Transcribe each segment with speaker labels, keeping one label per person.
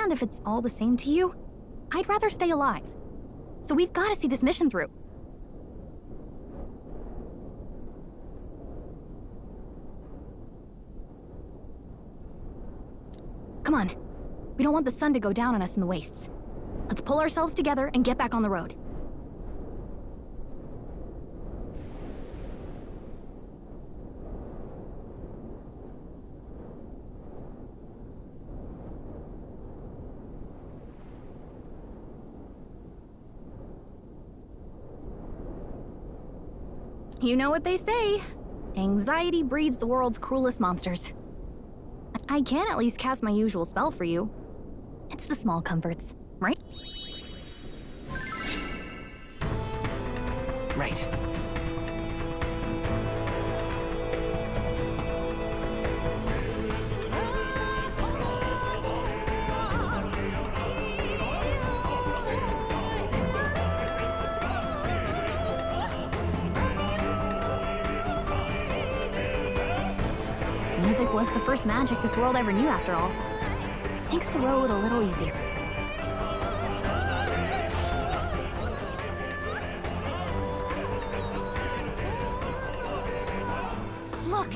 Speaker 1: And if it's all the same to you, I'd rather stay alive. So we've got to see this mission through. Come on. We don't want the sun to go down on us in the wastes. Let's pull ourselves together and get back on the road. You know what they say. Anxiety breeds the world's cruelest monsters. I can at least cast my usual spell for you. It's the small comforts, right?
Speaker 2: Right.
Speaker 1: Music was the first magic this world ever knew, after all. Makes the road a little easier. Look!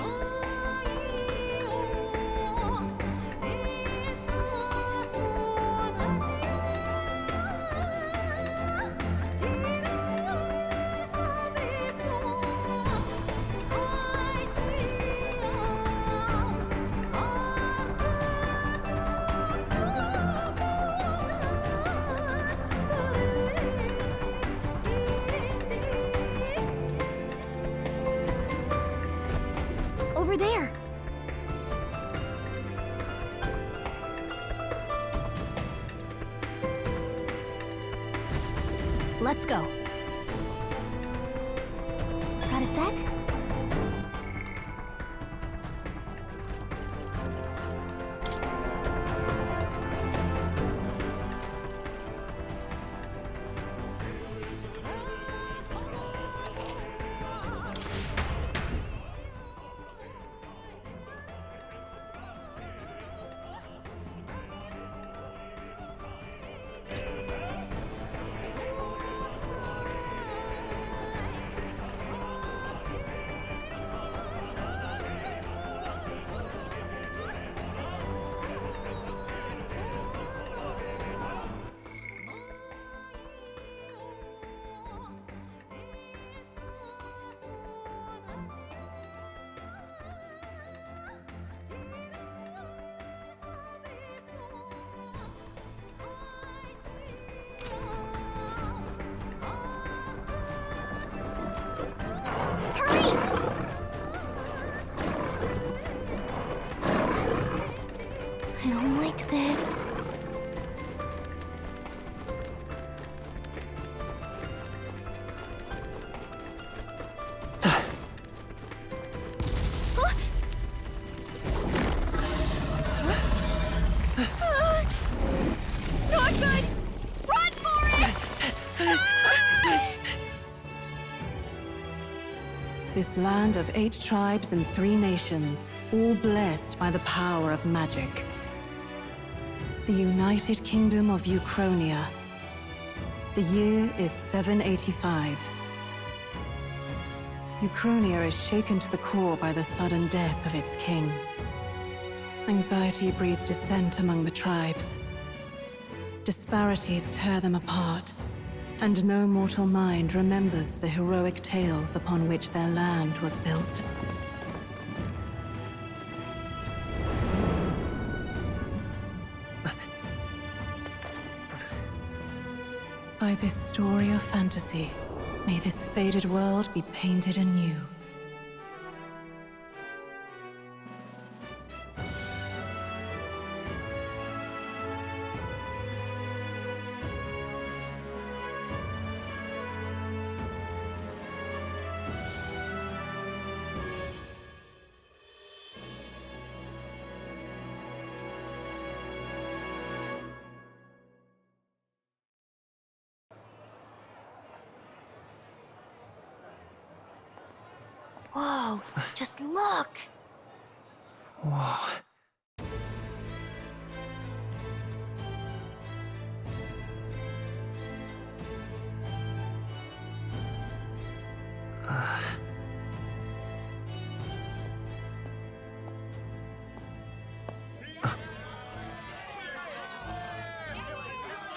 Speaker 1: Over there! Let's go. Got a sec? I don't like this.
Speaker 3: Not good! Run for it!
Speaker 4: This land of 8 tribes and 3 nations, all blessed by the power of magic. The United Kingdom of Ukrainia. The year is 785. Ukrainia is shaken to the core by the sudden death of its king. Anxiety breeds dissent among the tribes. Disparities tear them apart, and no mortal mind remembers the heroic tales upon which their land was built. By this story of fantasy, may this faded world be painted anew.
Speaker 1: Whoa, just look!
Speaker 2: Whoa.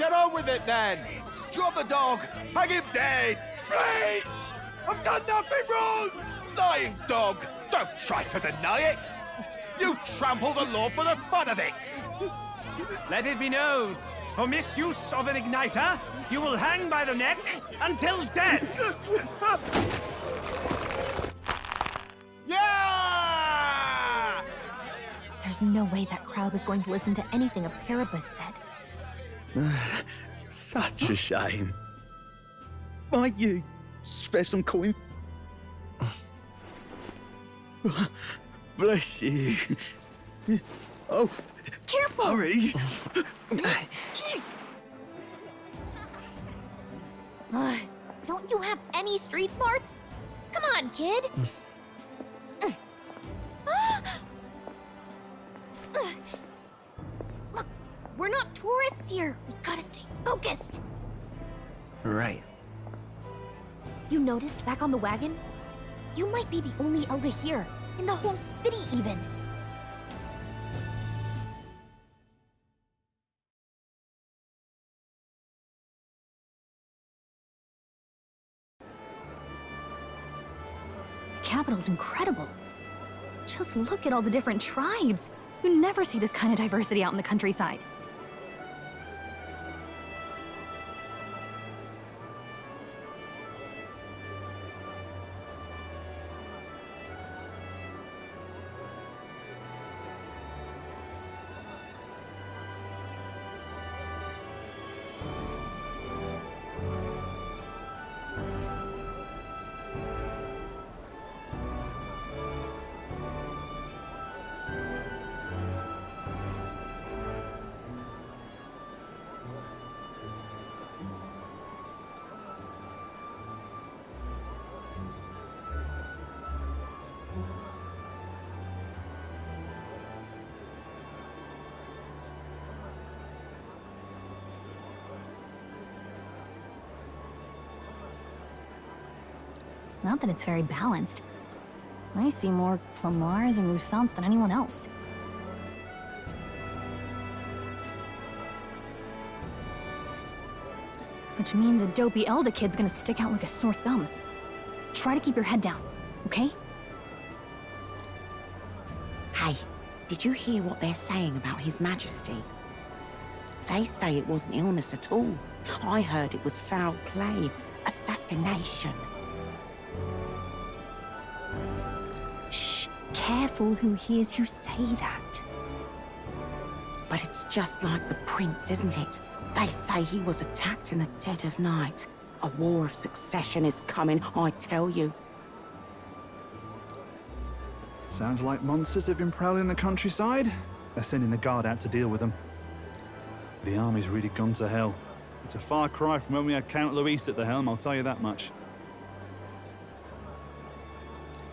Speaker 2: Get on with it, then! Drop the dog! Hang him dead! Please! I've done nothing wrong! Lying dog! Don't try to deny it! You trample the law for the fun of it!
Speaker 5: Let it be known, for misuse of an igniter, you will hang by the neck until dead!
Speaker 2: Yeah!
Speaker 1: There's no way that crowd was going to listen to anything a Paribus said.
Speaker 6: Such a shame. Might you spare some coin? Bless you. Oh,
Speaker 1: Careful!
Speaker 6: hurry.
Speaker 1: Don't you have any street smarts? Come on, kid! Look, we're not tourists here. We gotta stay focused.
Speaker 5: Right.
Speaker 1: You noticed back on the wagon? You might be the only Elder here, in the whole city even. The capital's incredible. Just look at all the different tribes. You never see this kind of diversity out in the countryside. Not that it's very balanced. I see more Plamars and Roussants than anyone else. Which means a dopey Elder kid's gonna stick out like a sore thumb. Try to keep your head down, okay?
Speaker 7: Hey, did you hear what they're saying about His Majesty? They say it wasn't illness at all. I heard it was foul play, assassination.
Speaker 1: Shh, careful who hears you say that.
Speaker 7: But it's just like the prince, isn't it? They say he was attacked in the dead of night. A war of succession is coming, I tell you.
Speaker 8: Sounds like monsters have been prowling the countryside. They're sending the guard out to deal with them. The army's really gone to hell. It's a far cry from when we had Count Luis at the helm, I'll tell you that much.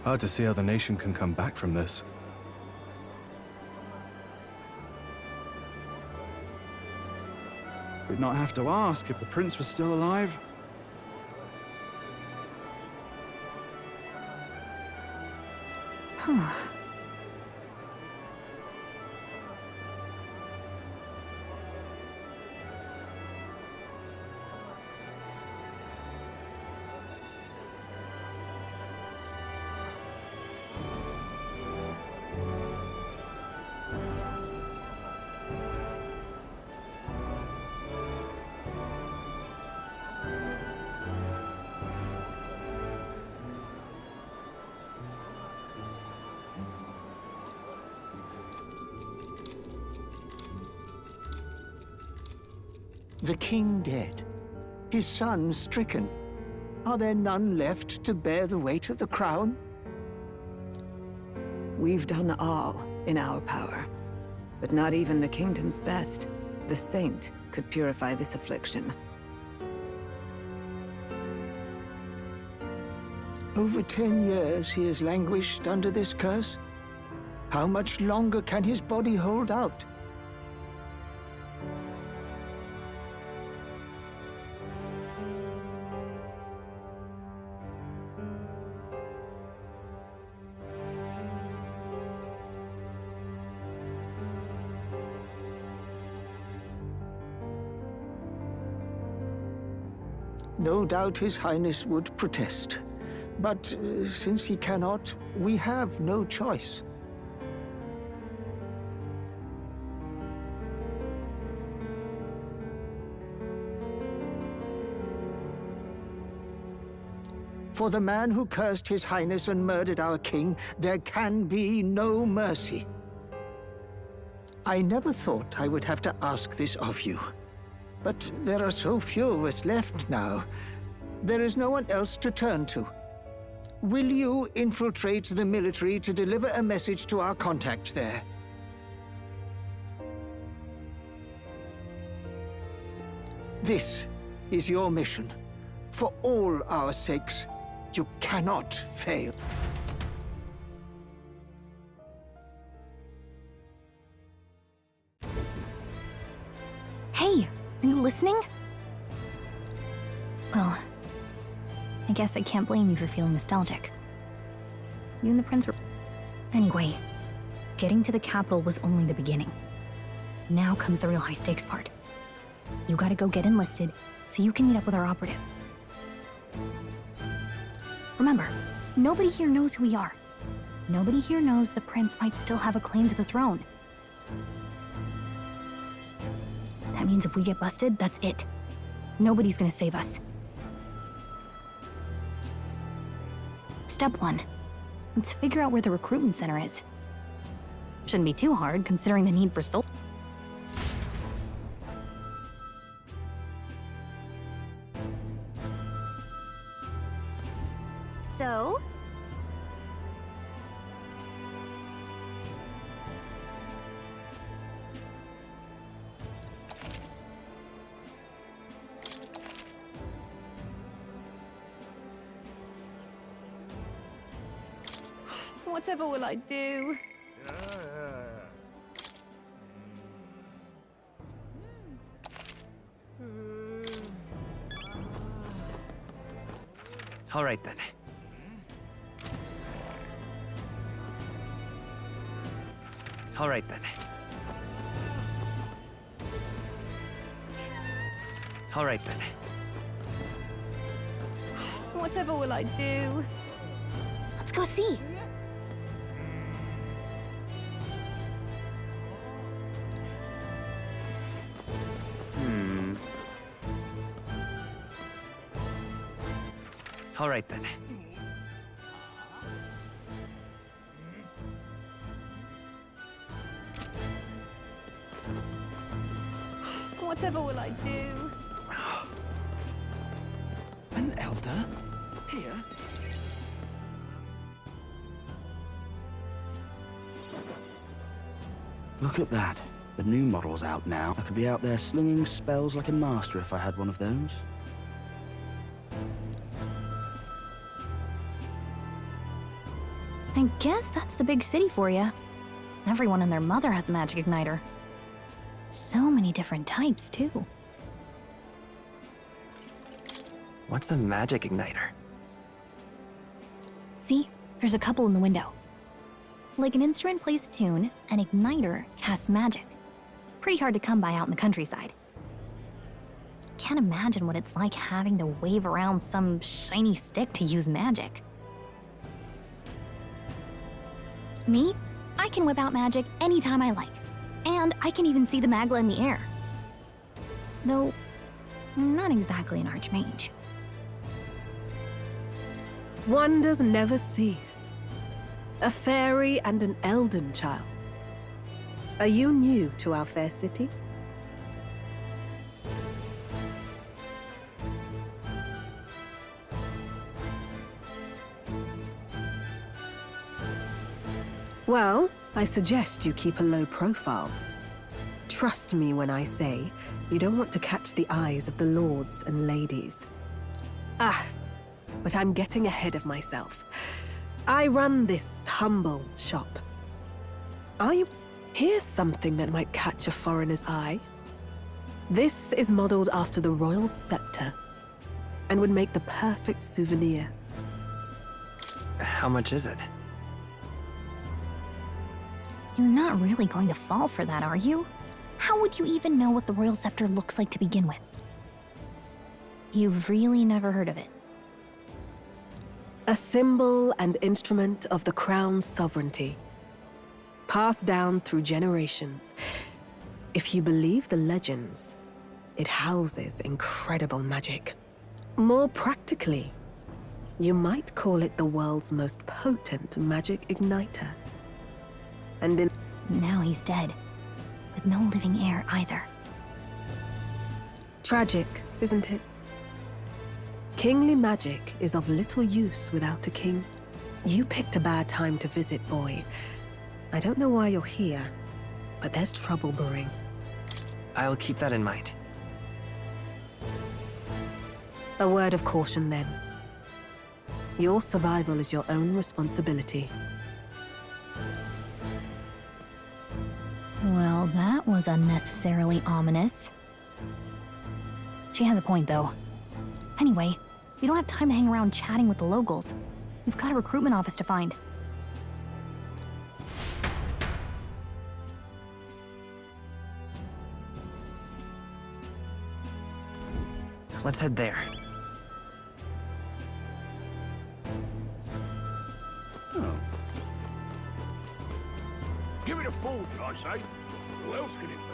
Speaker 9: Hard to see how the nation can come back from this.
Speaker 8: We'd not have to ask if the prince was still alive.
Speaker 10: The king dead, his son stricken. Are there none left to bear the weight of the crown?
Speaker 11: We've done all in our power, but not even the kingdom's best, the saint, could purify this affliction.
Speaker 10: Over 10 years he has languished under this curse. How much longer can his body hold out? no doubt His Highness would protest. But since he cannot, we have no choice. For the man who cursed His Highness and murdered our king, there can be no mercy. I never thought I would have to ask this of you. But there are so few of us left now. There is no one else to turn to. Will you infiltrate the military to deliver a message to our contact there? This is your mission. For all our sakes, you cannot fail.
Speaker 1: Hey, are you listening? Well, I guess I can't blame you for feeling nostalgic. You and the prince were... Anyway, getting to the capital was only the beginning. Now comes the real high-stakes part. You gotta go get enlisted so you can meet up with our operative. Remember, nobody here knows who we are. Nobody here knows the prince might still have a claim to the throne. That means if we get busted, that's it. Nobody's gonna save us. Step 1. Let's figure out where the recruitment center is. Shouldn't be too hard, considering the need for soldiers. So?
Speaker 3: Whatever will I do?
Speaker 5: All right then. All right then. All right then.
Speaker 3: Whatever will I do?
Speaker 1: Let's go see.
Speaker 5: All right then.
Speaker 3: Whatever will I do?
Speaker 6: An elder? Here?
Speaker 12: Look at that. The new model's out now. I could be out there slinging spells like a master if I had one of those.
Speaker 1: I guess that's the big city for you. Everyone and their mother has a magic igniter. So many different types, too.
Speaker 5: What's a magic igniter?
Speaker 1: See? There's a couple in the window. Like an instrument plays a tune, an igniter casts magic. Pretty hard to come by out in the countryside. Can't imagine what it's like having to wave around some shiny stick to use magic. Me? I can whip out magic anytime I like. And I can even see the magla in the air. Though, I'm not exactly an archmage.
Speaker 4: Wonders never cease. A fairy and an elden child. Are you new to our fair city? Well, I suggest you keep a low profile. Trust me when I say you don't want to catch the eyes of the lords and ladies. But I'm getting ahead of myself. I run this humble shop. Here's something that might catch a foreigner's eye. This is modeled after the royal scepter and would make the perfect souvenir.
Speaker 5: How much is it?
Speaker 1: You're not really going to fall for that, are you? How would you even know what the royal scepter looks like to begin with? You've really never heard of it.
Speaker 4: A symbol and instrument of the crown's sovereignty, passed down through generations. If you believe the legends, it houses incredible magic. More practically, you might call it the world's most potent magic igniter. And in...
Speaker 1: Now he's dead, with no living heir either.
Speaker 4: Tragic, isn't it? Kingly magic is of little use without a king. You picked a bad time to visit, boy. I don't know why you're here, but there's trouble brewing.
Speaker 13: I'll keep that in mind.
Speaker 4: A word of caution, then. Your survival is your own responsibility.
Speaker 1: Well, that was unnecessarily ominous. She has a point, though. Anyway, we don't have time to hang around chatting with the locals. We've got a recruitment office to find.
Speaker 13: Let's head there.
Speaker 2: Give it a fool, I say. Who else can it be?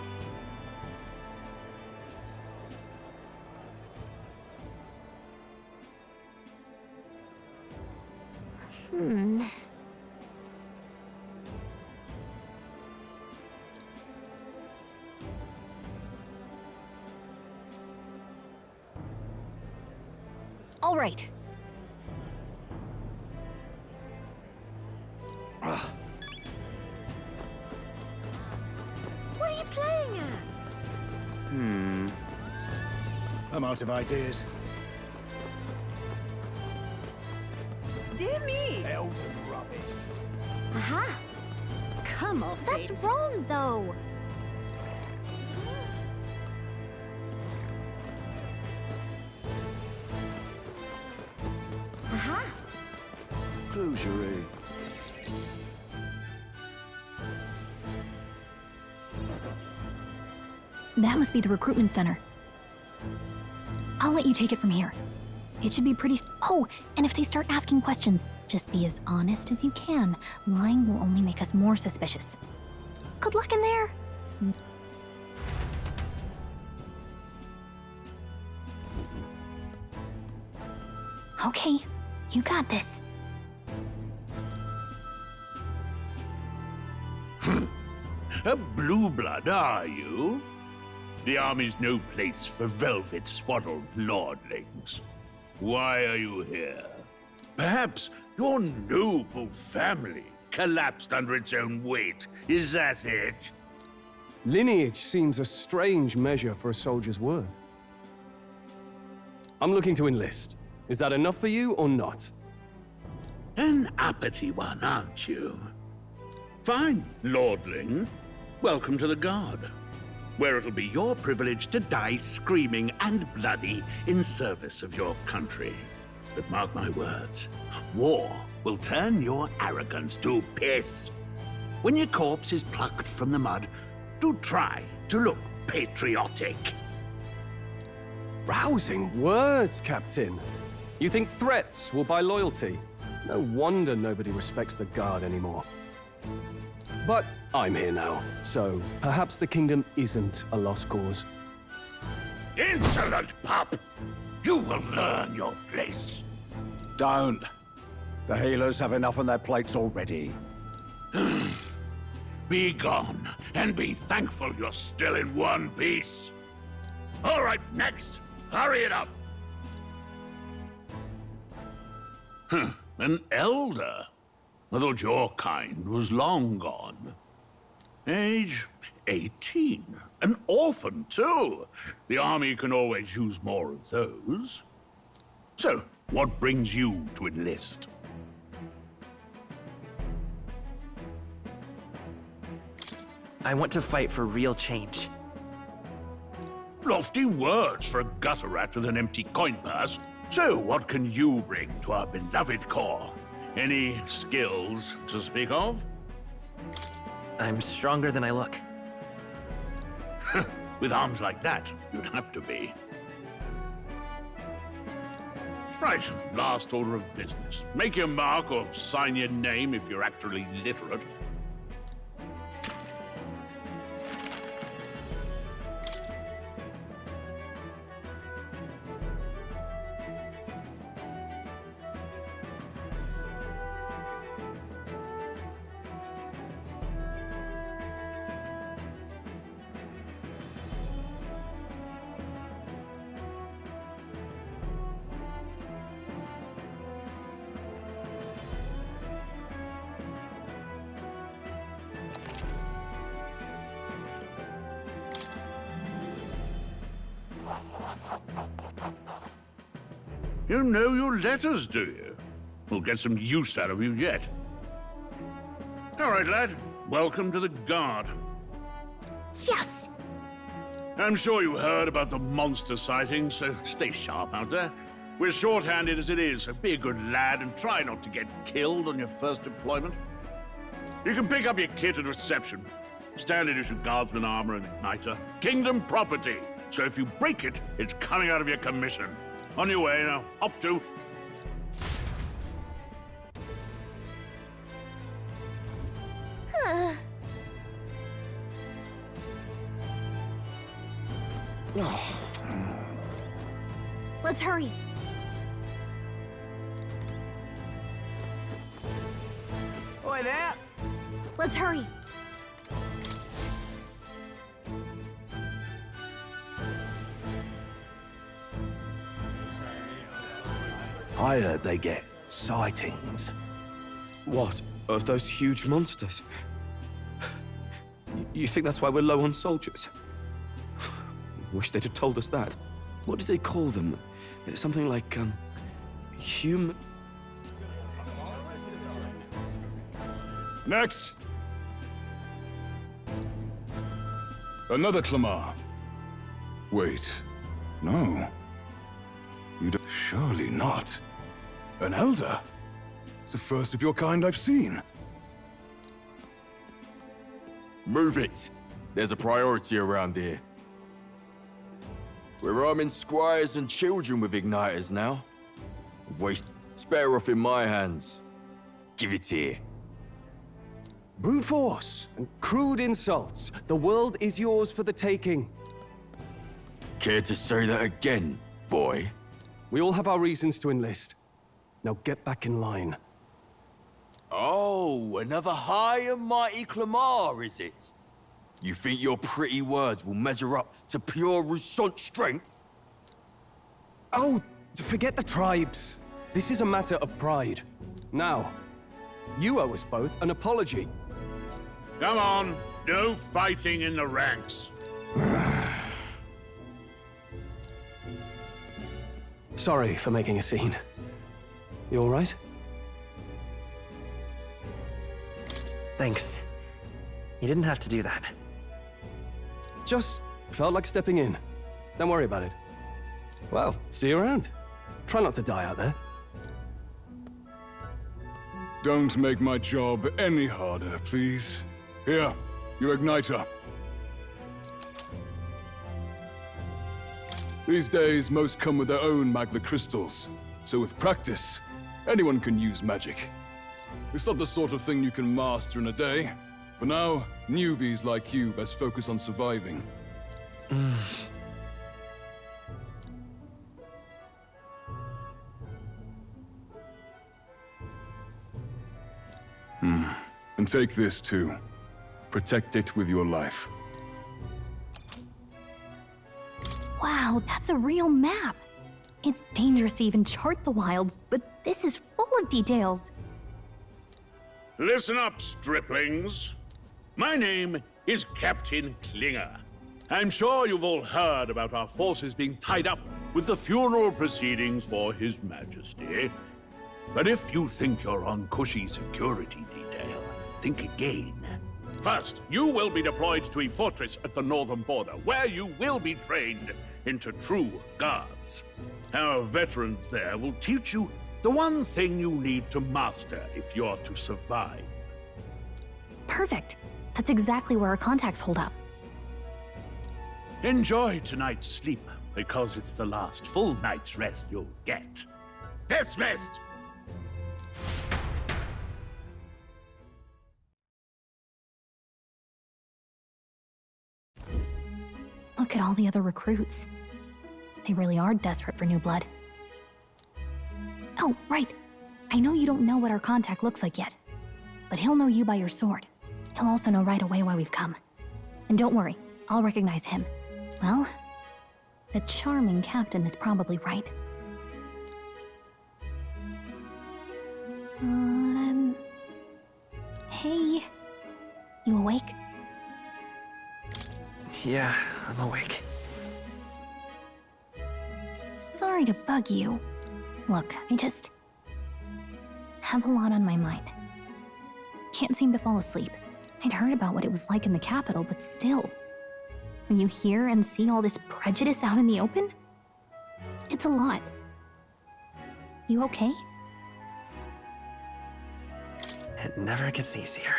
Speaker 1: All right.
Speaker 3: What are you playing at?
Speaker 2: I'm out of ideas.
Speaker 3: Dear me!
Speaker 2: Elden rubbish.
Speaker 3: Aha! Come off
Speaker 1: That's
Speaker 3: it.
Speaker 1: wrong, though.
Speaker 3: Aha!
Speaker 2: Closery.
Speaker 1: That must be the recruitment center. I'll let you take it from here. It should be pretty... Oh, and if they start asking questions, just be as honest as you can. Lying will only make us more suspicious. Good luck in there. Okay, you got this.
Speaker 14: A blue blood, are you? The army's no place for velvet-swaddled lordlings. Why are you here? Perhaps your noble family collapsed under its own weight. Is that it?
Speaker 5: Lineage seems a strange measure for a soldier's worth. I'm looking to enlist. Is that enough for you or not?
Speaker 14: An uppity one, aren't you? Fine, lordling. Welcome to the Guard, where it'll be your privilege to die screaming and bloody in service of your country. But mark my words, war will turn your arrogance to piss. When your corpse is plucked from the mud, do try to look patriotic.
Speaker 5: Rousing words, Captain. You think threats will buy loyalty? No wonder nobody respects the Guard anymore. But I'm here now, so perhaps the kingdom isn't a lost cause.
Speaker 14: Insolent pup! You will learn your place.
Speaker 2: Don't. The healers have enough on their plates already.
Speaker 14: Be gone, and be thankful you're still in one piece. All right, next. Hurry it up. An elder? I thought your kind was long gone. Age 18. An orphan, too. The army can always use more of those. So, what brings you to enlist?
Speaker 13: I want to fight for real change.
Speaker 14: Lofty words for a gutter rat with an empty coin purse. So, what can you bring to our beloved corps? Any skills to speak of?
Speaker 13: I'm stronger than I look.
Speaker 14: With arms like that, you'd have to be. Right, last order of business. Make your mark or sign your name if you're actually literate. You know your letters, do you? We'll get some use out of you yet. All right, lad. Welcome to the Guard.
Speaker 1: Yes!
Speaker 14: I'm sure you heard about the monster sightings, so stay sharp out there. We're short-handed as it is, so be a good lad and try not to get killed on your first deployment. You can pick up your kit at reception. Standard issue guardsman armor and igniter. Kingdom property, so if you break it, it's coming out of your commission. On your way now. Up to.
Speaker 1: Let's hurry.
Speaker 13: Oi there!
Speaker 1: Let's hurry.
Speaker 2: I heard they get sightings.
Speaker 9: What? Of those huge monsters? You think that's why we're low on soldiers? Wish they'd have told us that. What did they call them? Something like, human...
Speaker 15: Next! Another Clamar. Wait. No. You don't... Surely not. An elder? It's the first of your kind I've seen.
Speaker 16: Move it. There's a priority around here. We're arming squires and children with igniters now. It's better off in my hands. Give it here.
Speaker 5: Brute force and crude insults. The world is yours for the taking.
Speaker 16: Care to say that again, boy?
Speaker 5: We all have our reasons to enlist. Now get back in line.
Speaker 16: Oh, another high and mighty Clamar, is it? You think your pretty words will measure up to pure Roussant strength?
Speaker 5: Oh, forget the tribes. This is a matter of pride. Now, you owe us both an apology.
Speaker 14: Come on, no fighting in the ranks.
Speaker 5: Sorry for making a scene. You all right?
Speaker 13: Thanks. You didn't have to do that.
Speaker 5: Just felt like stepping in. Don't worry about it. Well, see you around. Try not to die out there.
Speaker 15: Don't make my job any harder, please. Here, your igniter. These days, most come with their own magma crystals. So with practice, anyone can use magic. It's not the sort of thing you can master in a day. For now, newbies like you best focus on surviving. And take this too. Protect it with your life.
Speaker 1: Wow, that's a real map. It's dangerous to even chart the wilds, but this is full of details.
Speaker 14: Listen up, striplings. My name is Captain Klinger. I'm sure you've all heard about our forces being tied up with the funeral proceedings for His Majesty. But if you think you're on cushy security detail, think again. First, you will be deployed to a fortress at the northern border, where you will be trained into true guards. Our veterans there will teach you the one thing you need to master if you're to survive.
Speaker 1: Perfect. That's exactly where our contacts hold up.
Speaker 14: Enjoy tonight's sleep, because it's the last full night's rest you'll get. Dismissed!
Speaker 1: Look at all the other recruits. They really are desperate for new blood. Oh, right. I know you don't know what our contact looks like yet, but he'll know you by your sword. He'll also know right away why we've come. And don't worry, I'll recognize him. Well, the charming captain is probably right. Hey. You awake?
Speaker 13: Yeah, I'm awake.
Speaker 1: Sorry to bug you. Look, I just have a lot on my mind. Can't seem to fall asleep. I'd heard about what it was like in the capital, but still. When you hear and see all this prejudice out in the open, it's a lot. You okay?
Speaker 13: It never gets easier.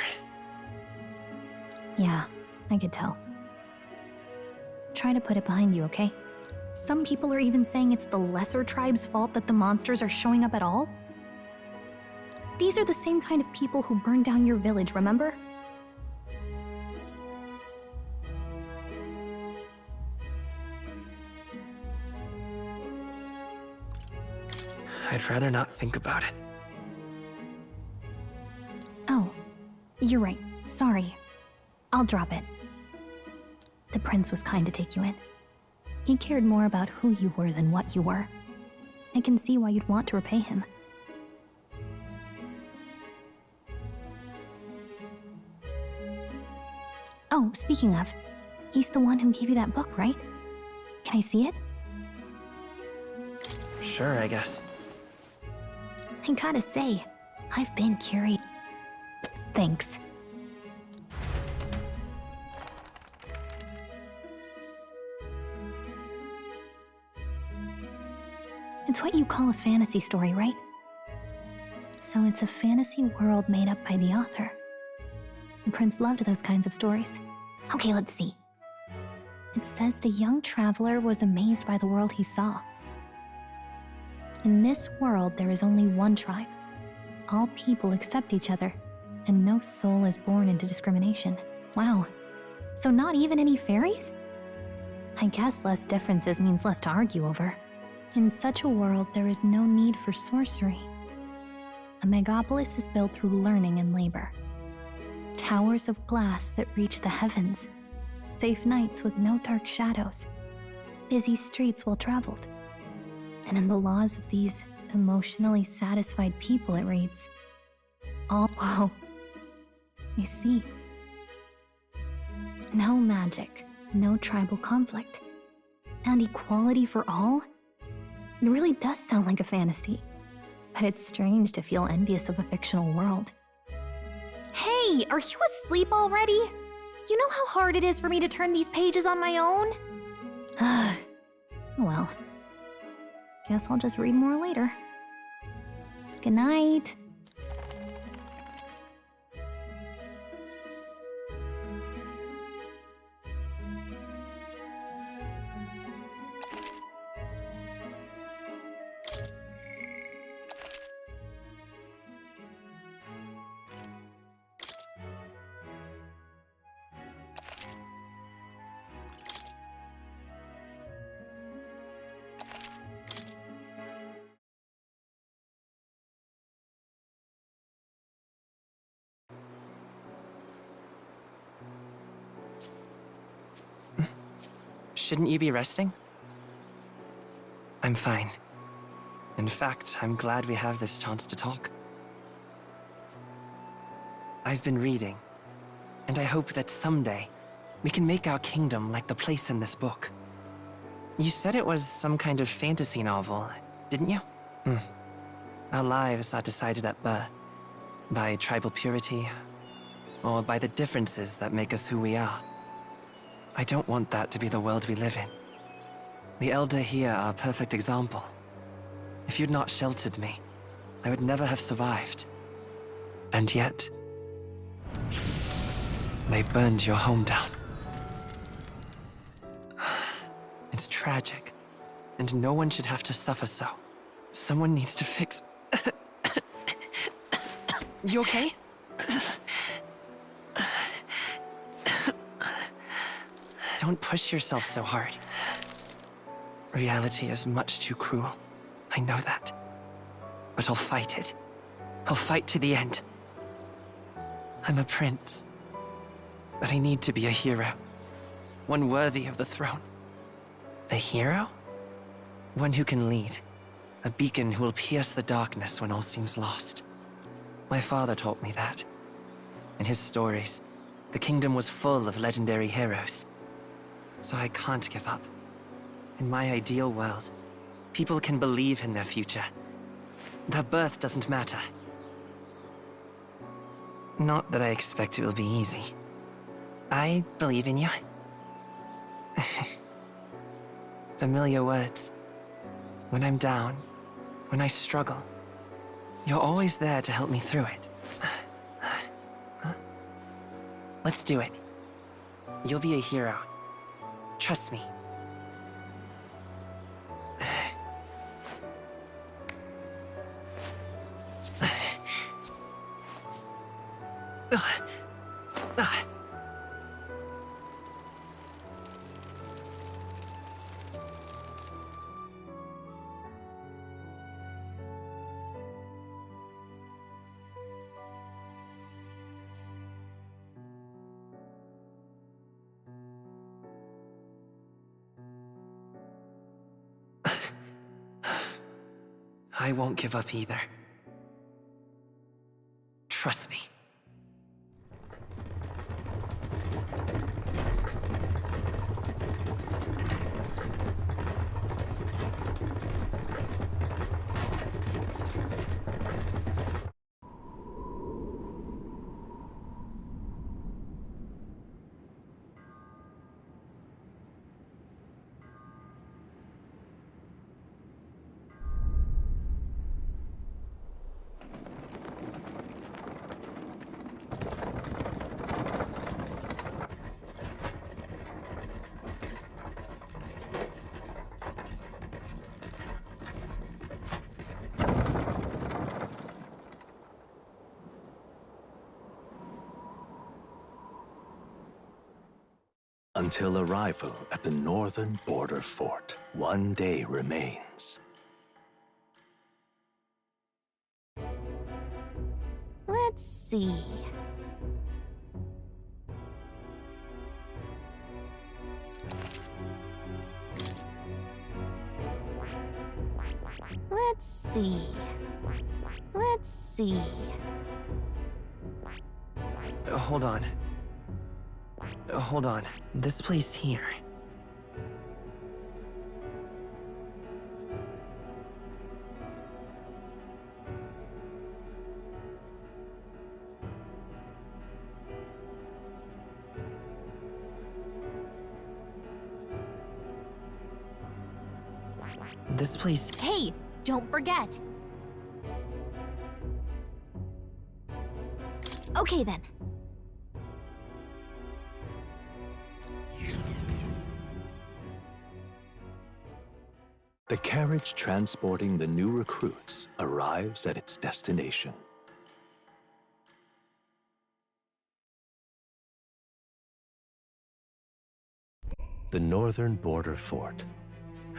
Speaker 1: Yeah, I could tell. Try to put it behind you, okay? Some people are even saying it's the lesser tribe's fault that the monsters are showing up at all. These are the same kind of people who burned down your village, remember?
Speaker 13: I'd rather not think about it.
Speaker 1: Oh, you're right. Sorry. I'll drop it. The prince was kind to take you in. He cared more about who you were than what you were. I can see why you'd want to repay him. Oh, speaking of, he's the one who gave you that book, right? Can I see it?
Speaker 13: Sure, I guess.
Speaker 1: I gotta say, I've been curious. Thanks. It's what you call a fantasy story, right? So it's a fantasy world made up by the author. The prince loved those kinds of stories. Okay, let's see. It says the young traveler was amazed by the world he saw. In this world, there is only one tribe. All people accept each other, and no soul is born into discrimination. Wow. So not even any fairies? I guess less differences means less to argue over. In such a world, there is no need for sorcery. A megapolis is built through learning and labor. Towers of glass that reach the heavens. Safe nights with no dark shadows. Busy streets well traveled. And in the laws of these emotionally satisfied people, it reads, whoa. I see. No magic, no tribal conflict, and equality for all? It really does sound like a fantasy, but it's strange to feel envious of a fictional world. Hey, are you asleep already? You know how hard it is for me to turn these pages on my own? Well, guess I'll just read more later. Good night.
Speaker 13: Shouldn't you be resting? I'm fine. In fact, I'm glad we have this chance to talk. I've been reading, and I hope that someday we can make our kingdom like the place in this book. You said it was some kind of fantasy novel, didn't you? Our lives are decided at birth, by tribal purity, or by the differences that make us who we are. I don't want that to be the world we live in. The Elder here are a perfect example. If you'd not sheltered me, I would never have survived. And yet, they burned your home down. It's tragic, and no one should have to suffer so. Someone needs to fix... You okay? Don't push yourself so hard. Reality is much too cruel. I know that. But I'll fight it. I'll fight to the end. I'm a prince. But I need to be a hero. One worthy of the throne. A hero? One who can lead. A beacon who will pierce the darkness when all seems lost. My father taught me that. In his stories, the kingdom was full of legendary heroes. So I can't give up. In my ideal world, people can believe in their future. Their birth doesn't matter. Not that I expect it will be easy. I believe in you. Familiar words. When I'm down, when I struggle, you're always there to help me through it. Let's do it. You'll be a hero. Trust me. I won't give up either. Trust me.
Speaker 17: Until arrival at the northern border fort, one day remains.
Speaker 1: Let's see. Let's see. Let's see.
Speaker 13: Hold on. Hold on. This place here. This place...
Speaker 1: Hey, don't forget! Okay then.
Speaker 17: The carriage transporting the new recruits arrives at its destination. The northern border fort.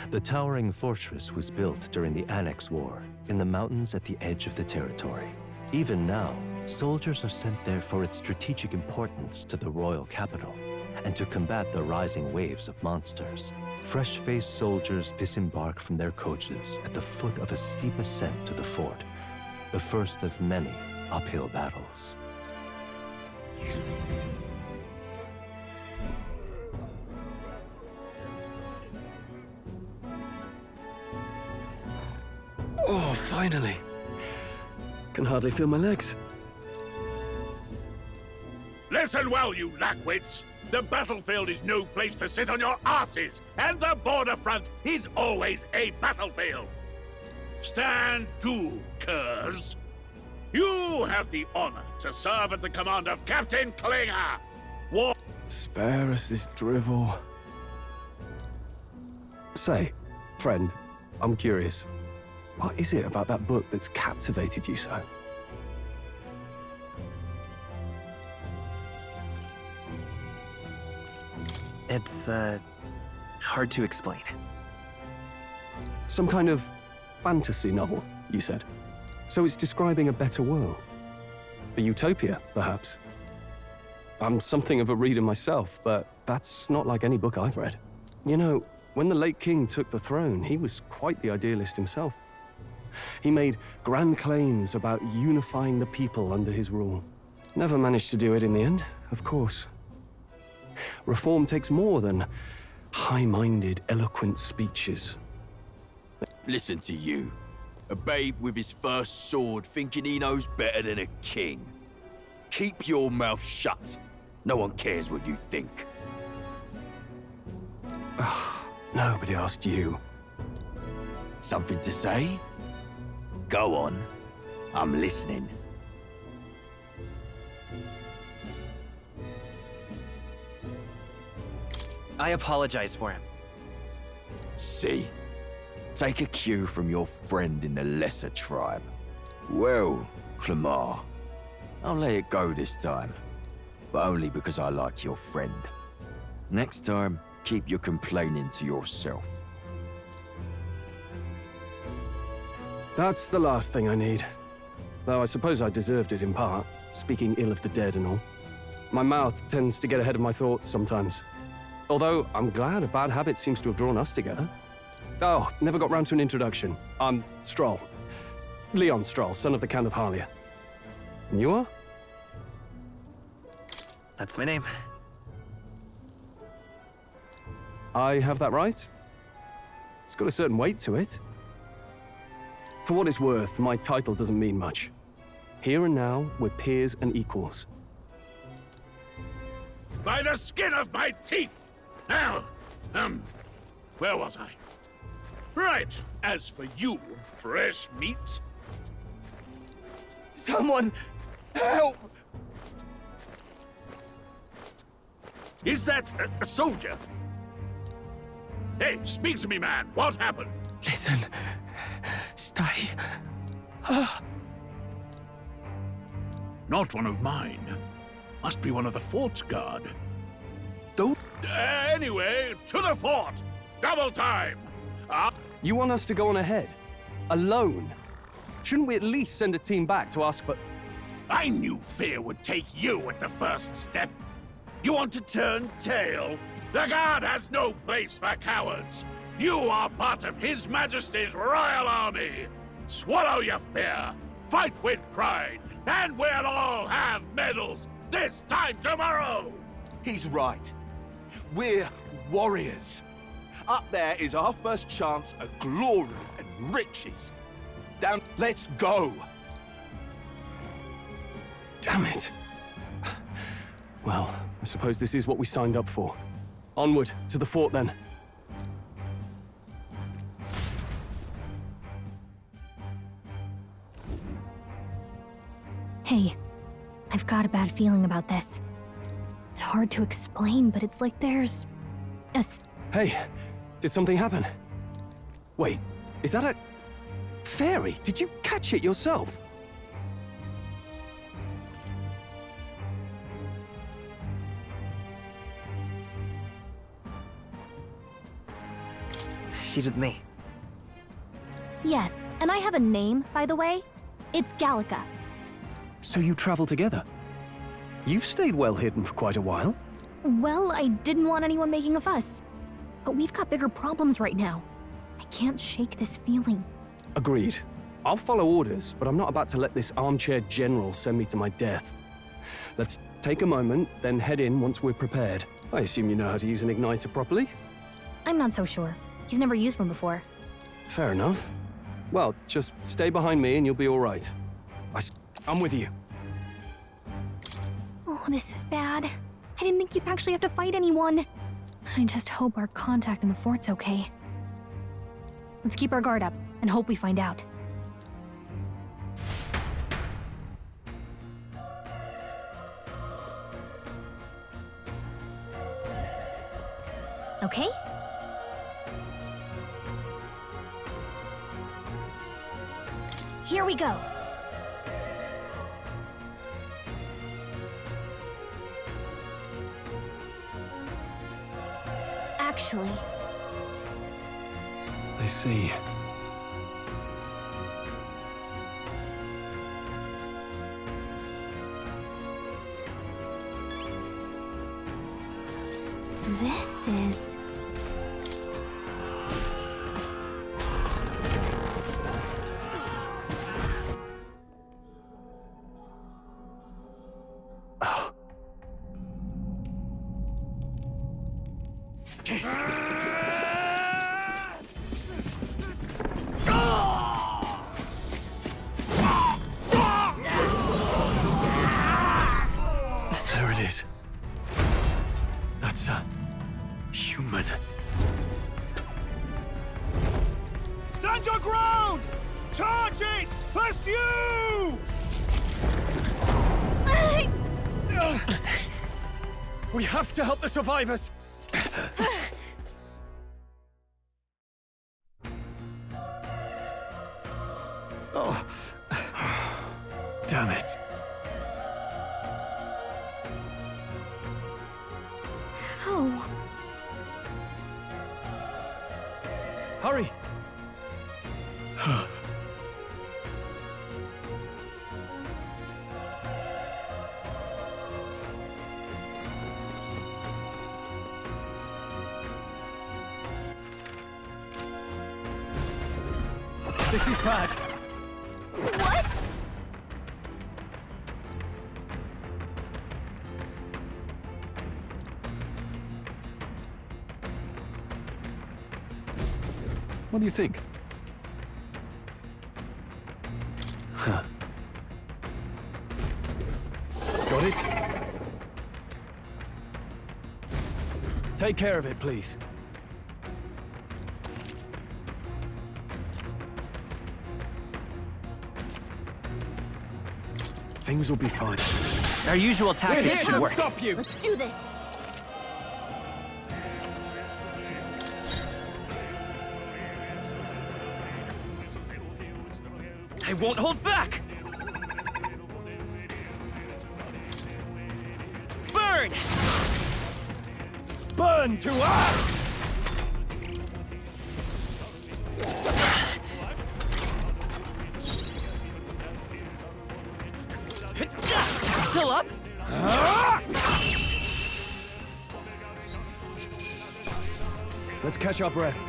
Speaker 17: The towering fortress was built during the Annex War in the mountains at the edge of the territory. Even now, soldiers are sent there for its strategic importance to the royal capital and to combat the rising waves of monsters. Fresh-faced soldiers disembark from their coaches at the foot of a steep ascent to the fort, the first of many uphill battles.
Speaker 5: Oh, finally. Can hardly feel my legs.
Speaker 14: Listen well, you lackwits. The battlefield is no place to sit on your asses, and the border front is always a battlefield. Stand to, curs. You have the honor to serve at the command of Captain Klinger.
Speaker 5: Spare us this drivel. Say, friend, I'm curious. What is it about that book that's captivated you so?
Speaker 13: It's, hard to explain.
Speaker 5: Some kind of fantasy novel, you said. So it's describing a better world. A utopia, perhaps. I'm something of a reader myself, but that's not like any book I've read. You know, when the late king took the throne, he was quite the idealist himself. He made grand claims about unifying the people under his rule. Never managed to do it in the end, of course. Reform takes more than high-minded, eloquent speeches.
Speaker 16: Listen to you. A babe with his first sword thinking he knows better than a king. Keep your mouth shut. No one cares what you think.
Speaker 5: Nobody asked you.
Speaker 16: Something to say? Go on. I'm listening.
Speaker 13: I apologize for him.
Speaker 16: See? Take a cue from your friend in the lesser tribe. Well, Clemar, I'll let it go this time. But only because I like your friend. Next time, keep your complaining to yourself.
Speaker 5: That's the last thing I need. Though I suppose I deserved it in part, speaking ill of the dead and all. My mouth tends to get ahead of my thoughts sometimes. Although, I'm glad a bad habit seems to have drawn us together. Oh, never got round to an introduction. I'm Stroll. Leon Stroll, son of the Count of Harlia. And you are?
Speaker 13: That's my name.
Speaker 5: I have that right? It's got a certain weight to it. For what it's worth, my title doesn't mean much. Here and now, we're peers and equals.
Speaker 14: By the skin of my teeth! Now, where was I? Right, as for you, fresh meat.
Speaker 16: Someone help!
Speaker 14: Is that a soldier? Hey, speak to me, man. What happened?
Speaker 13: Listen. Stay.
Speaker 14: Not one of mine. Must be one of the fort's guard.
Speaker 16: Don't...
Speaker 14: Anyway, to the fort! Double time!
Speaker 5: You want us to go on ahead? Alone? Shouldn't we at least send a team back to ask for...
Speaker 14: I knew fear would take you at the first step. You want to turn tail? The guard has no place for cowards. You are part of His Majesty's royal army. Swallow your fear, fight with pride, and we'll all have medals this time tomorrow!
Speaker 2: He's right. We're warriors. Up there is our first chance at glory and riches. Down, let's go!
Speaker 5: Damn it. Well, I suppose this is what we signed up for. Onward, to the fort then.
Speaker 1: Hey, I've got a bad feeling about this. It's hard to explain, but it's like there's...
Speaker 5: Hey, did something happen? Wait, is that a... fairy? Did you catch it yourself?
Speaker 13: She's with me.
Speaker 1: Yes, and I have a name, by the way. It's Gallica.
Speaker 5: So you travel together? You've stayed well hidden for quite a while.
Speaker 1: Well, I didn't want anyone making a fuss. But we've got bigger problems right now. I can't shake this feeling.
Speaker 5: Agreed. I'll follow orders, but I'm not about to let this armchair general send me to my death. Let's take a moment, then head in once we're prepared. I assume you know how to use an igniter properly?
Speaker 1: I'm not so sure. He's never used one before.
Speaker 5: Fair enough. Well, just stay behind me and you'll be all right. I'm with you.
Speaker 1: Oh, this is bad. I didn't think you'd actually have to fight anyone. I just hope our contact in the fort's okay. Let's keep our guard up and hope we find out. Okay? Here we go. Actually,
Speaker 5: I see.
Speaker 1: this is...
Speaker 5: There it is. That's a human.
Speaker 2: Stand your ground! Charge it! Pursue!
Speaker 5: We have to help the survivors! Oh. Damn it.
Speaker 1: How?
Speaker 5: Hurry! This is bad.
Speaker 1: What?
Speaker 5: What do you think? Huh. Got it? Take care of it, please. Things will be fine.
Speaker 13: Our usual tactics should work.
Speaker 5: Stop you!
Speaker 1: Let's do this.
Speaker 13: I won't hold back! Burn!
Speaker 5: Burn to ash!
Speaker 13: Still up?
Speaker 5: Let's catch our breath.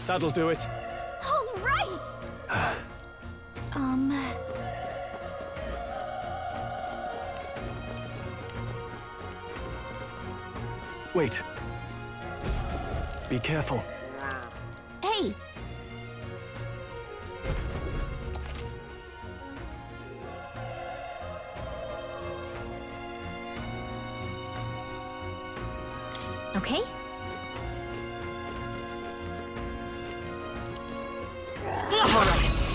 Speaker 5: That'll do it.
Speaker 1: All right!
Speaker 5: Wait. Be careful.
Speaker 1: Hey! Okay?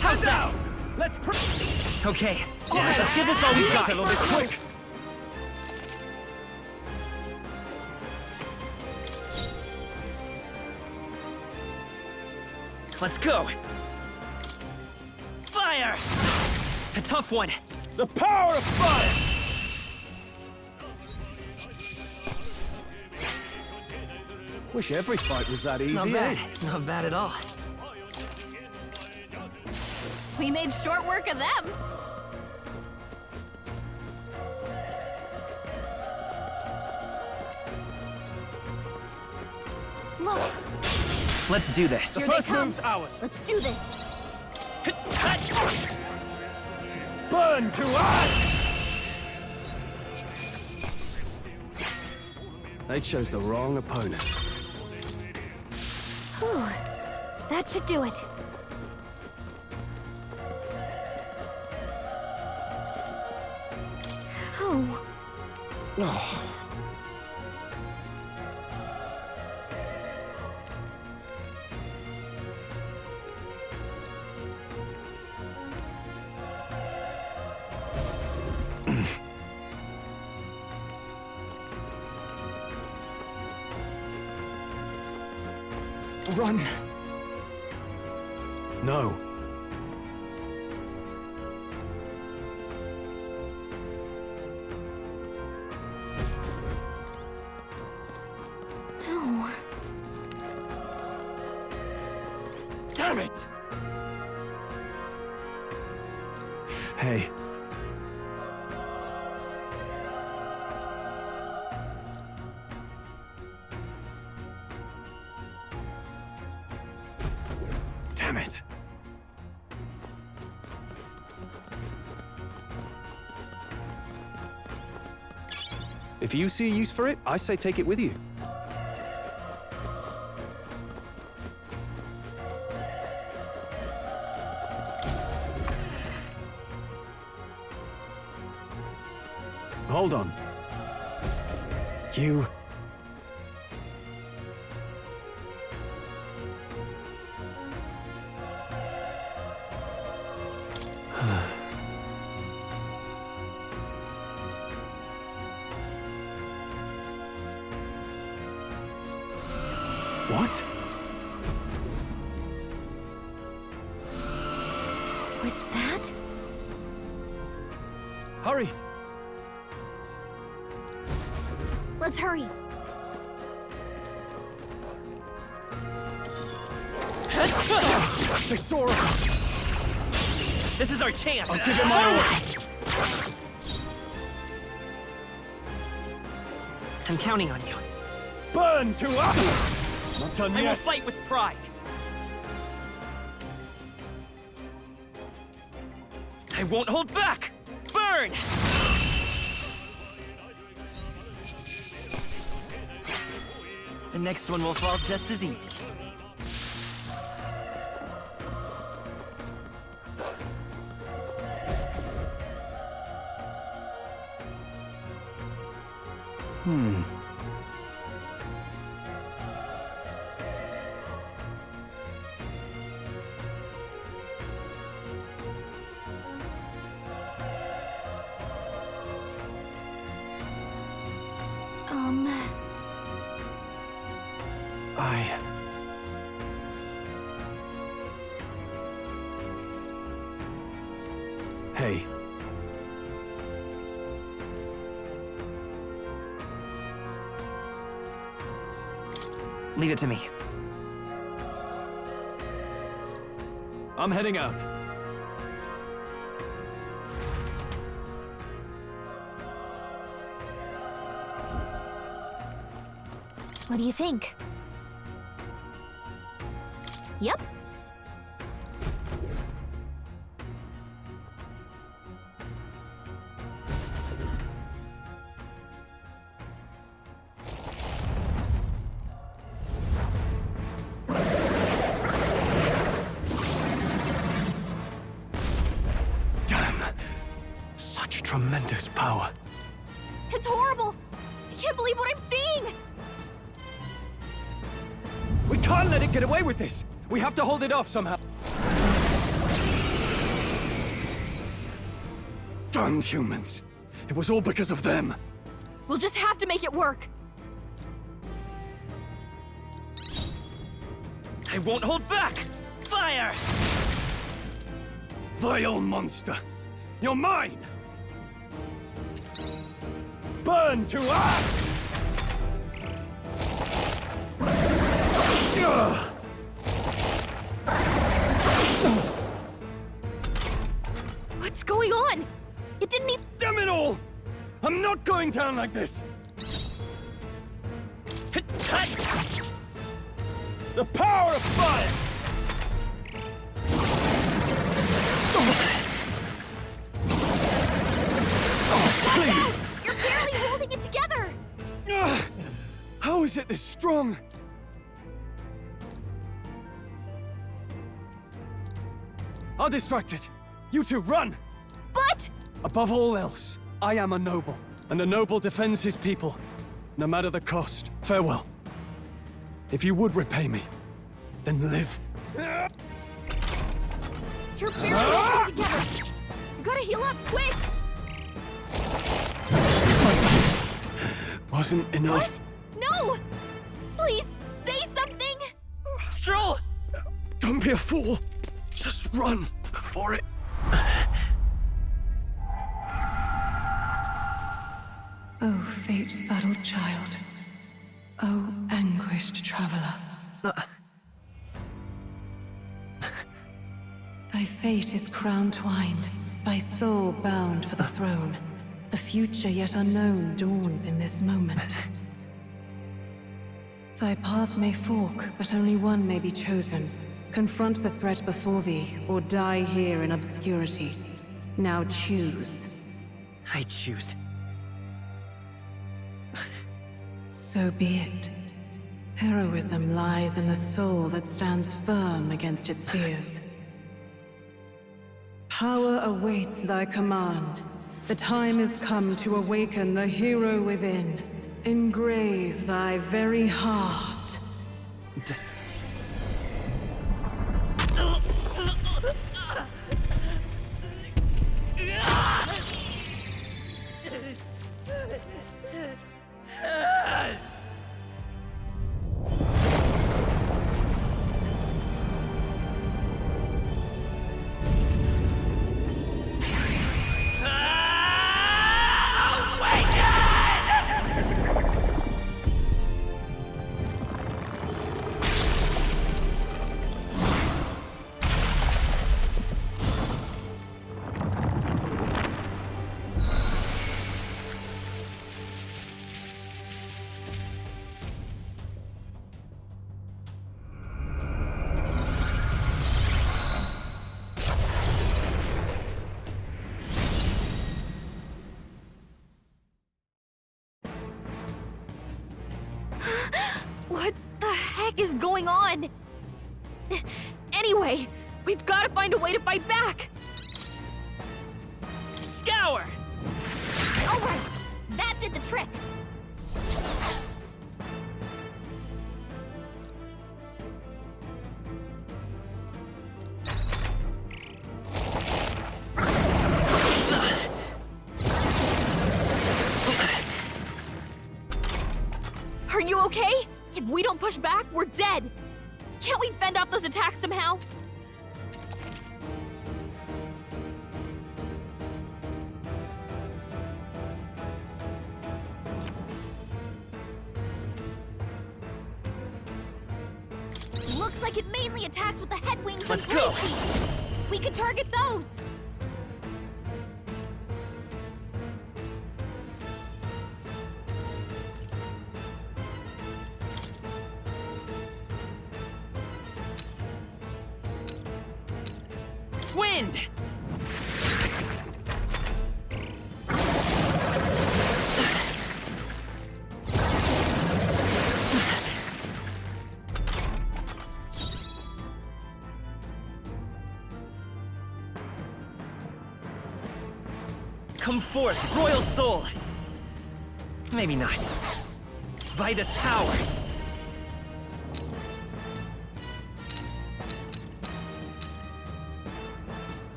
Speaker 13: How's that?
Speaker 5: Let's
Speaker 13: Okay, let's give this all we've got.
Speaker 5: Settle this quick.
Speaker 13: Let's go. Fire! A tough one.
Speaker 5: The power of fire! Wish every fight was that easy.
Speaker 13: Not bad.
Speaker 5: Eh?
Speaker 13: Not bad at all.
Speaker 1: We made short work of them. Look,
Speaker 13: Let's do this.
Speaker 5: The
Speaker 1: here they
Speaker 5: first
Speaker 1: come.
Speaker 5: move's ours.
Speaker 1: Let's do this.
Speaker 5: Burn to ash! They chose the wrong opponent.
Speaker 1: Whew. That should do it. How?
Speaker 5: Oh. Run! No.
Speaker 1: No.
Speaker 5: Damn it! Hey. Damn it. If you see a use for it, I say take it with you. Hold on. You... What?
Speaker 1: Was that?
Speaker 5: Hurry!
Speaker 1: Let's hurry.
Speaker 5: They saw us!
Speaker 13: This is our chance!
Speaker 5: I'll give it my all!
Speaker 13: I'm counting on you.
Speaker 5: Burn to us! Not done
Speaker 13: I
Speaker 5: yet.
Speaker 13: will fight with pride. I won't hold back! Burn! The next one will fall just as easy.
Speaker 5: Hey.
Speaker 13: Leave it to me.
Speaker 5: I'm heading out.
Speaker 1: What do you think? Yep.
Speaker 5: Such tremendous power.
Speaker 1: It's horrible! I can't believe what I'm seeing!
Speaker 5: We can't let it get away with this! We have to hold it off somehow. Damned humans. It was all because of them.
Speaker 1: We'll just have to make it work.
Speaker 13: I won't hold back! Fire!
Speaker 5: Vile monster. You're mine! Burn to ash!
Speaker 1: What's going on? It didn't even—
Speaker 5: Damn it all! I'm not going down like this! The power of fire! Please!
Speaker 1: You're barely holding it together!
Speaker 5: How is it this strong? I'll distract it. You two, run!
Speaker 1: But—
Speaker 5: Above all else, I am a noble, and a noble defends his people, no matter the cost. Farewell. If you would repay me, then live.
Speaker 1: You're barely holding it together! You gotta heal up, quick!
Speaker 5: Wasn't enough.
Speaker 1: What? No! Please, say something!
Speaker 5: Minstrel! Don't be a fool. Just run before it...
Speaker 4: Oh, fate-saddled child. Oh, anguished traveler. Thy fate is crown-twined, thy soul bound for the throne. The future yet unknown dawns in this moment. Thy path may fork, but only one may be chosen. Confront the threat before thee, or die here in obscurity. Now choose.
Speaker 13: I choose.
Speaker 4: So be it. Heroism lies in the soul that stands firm against its fears. Power awaits thy command. The time is come to awaken the hero within. Engrave thy very heart.
Speaker 1: What the heck is going on? Anyway, we've got to find a way to fight back!
Speaker 13: Scour!
Speaker 1: Alright, that did the trick! Are you okay? If we don't push back, we're dead! Can't we fend off those attacks somehow? Looks like it mainly attacks with the head wings
Speaker 13: Let's
Speaker 1: and
Speaker 13: go.
Speaker 1: blade feet. We can target those!
Speaker 13: Wind! Come forth, royal soul! Maybe not. By this power!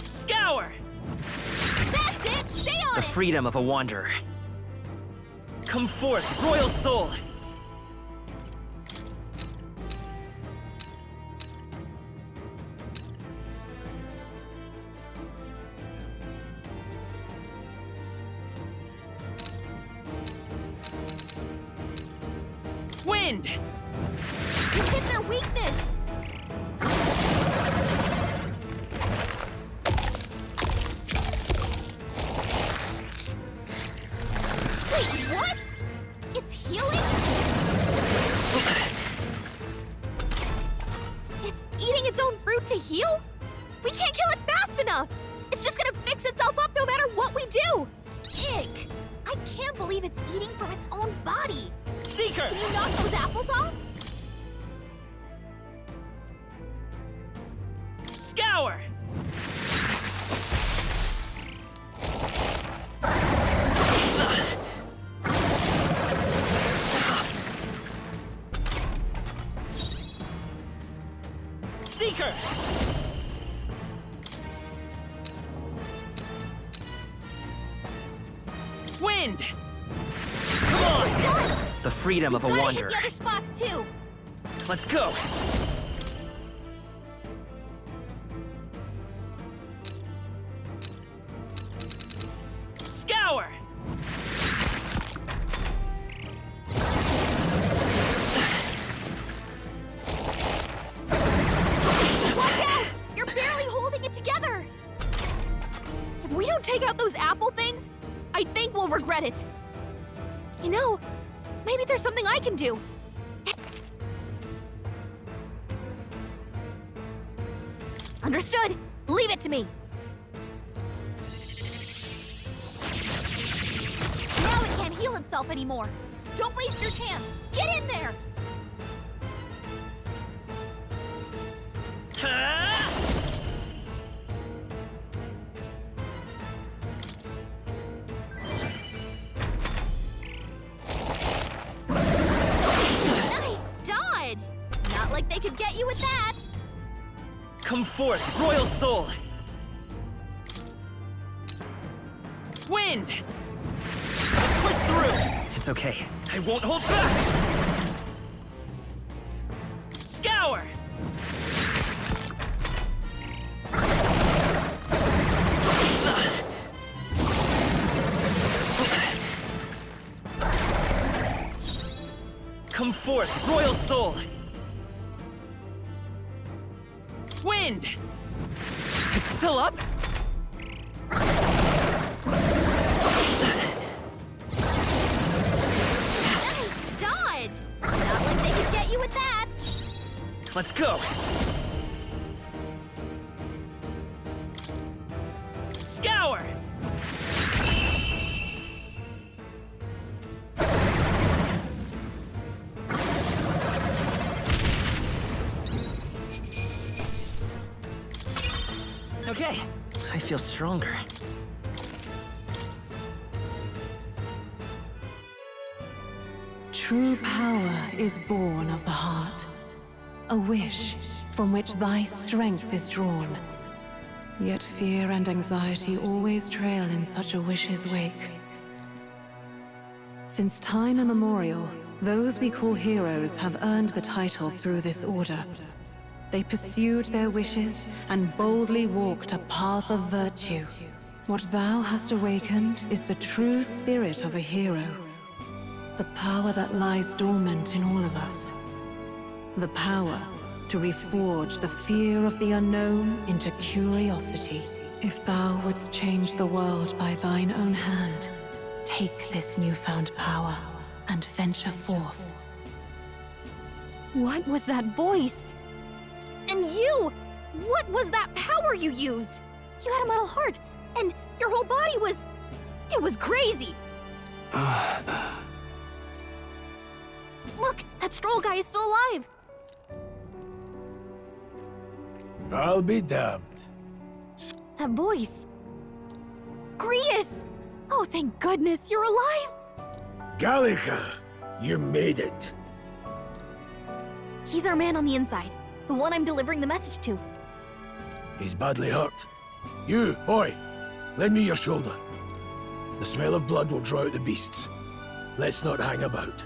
Speaker 13: Scour!
Speaker 1: That's it! Stay on
Speaker 13: The
Speaker 1: it!
Speaker 13: freedom of a wanderer. Come forth, royal soul! Wind!
Speaker 1: You hit their weakness! Wait, what? It's healing? It's eating its own fruit to heal? We can't kill it fast enough! It's just gonna fix itself up no matter what we do! Ick! I can't believe it's eating from its own body!
Speaker 13: Seeker!
Speaker 1: Can you knock those apples off?
Speaker 13: Scour! Seeker! Wind! Come on! The freedom of a
Speaker 1: Gotta
Speaker 13: wanderer.
Speaker 1: hit the other spots too.
Speaker 13: Let's go! Scour!
Speaker 1: Watch out! You're barely holding it together! If we don't take out those apple things, I think we'll regret it. You know, maybe there's something I can do. Understood. Leave it to me. Now it can't heal itself anymore. Don't waste your chance. Get in there! Nice dodge! Not like they could get you with that.
Speaker 13: Come forth, royal soul! Wind! Push through! It's okay. I won't hold back! Scour! Come forth, royal soul! Wind! It's still up?
Speaker 1: Nice dodge! Not like they could get you with that.
Speaker 13: Let's go! Scour! Okay, I feel stronger.
Speaker 4: True power is born of the heart, a wish from which thy strength is drawn. Yet fear and anxiety always trail in such a wish's wake. Since time immemorial, those we call heroes have earned the title through this order. They pursued their wishes and boldly walked a path of virtue. What thou hast awakened is the true spirit of a hero. The power that lies dormant in all of us. The power to reforge the fear of the unknown into curiosity. If thou wouldst change the world by thine own hand, take this newfound power and venture forth.
Speaker 1: What was that voice? And you! What was that power you used? You had a metal heart, and your whole body was... It was crazy! Look, that stroll guy is still alive!
Speaker 2: I'll be damned.
Speaker 1: That voice... Grius! Oh, thank goodness, you're alive!
Speaker 2: Gallica, you made it.
Speaker 1: He's our man on the inside. The one I'm delivering the message to.
Speaker 2: He's badly hurt. You, boy, lend me your shoulder. The smell of blood will draw out the beasts. Let's not hang about.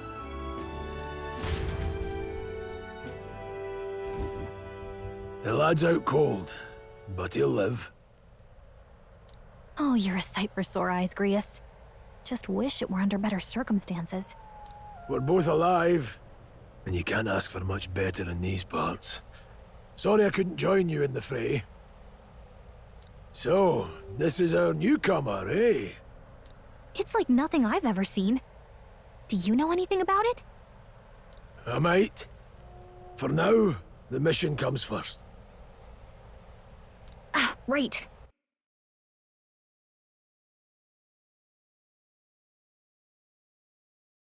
Speaker 2: The lad's out cold, but he'll live.
Speaker 1: Oh, you're a sight for sore eyes, Grius. Just wish it were under better circumstances.
Speaker 2: We're both alive, and you can't ask for much better in these parts. Sorry I couldn't join you in the fray. So, this is our newcomer, eh?
Speaker 1: It's like nothing I've ever seen. Do you know anything about it?
Speaker 2: I might. For now, the mission comes first.
Speaker 1: Ah, right.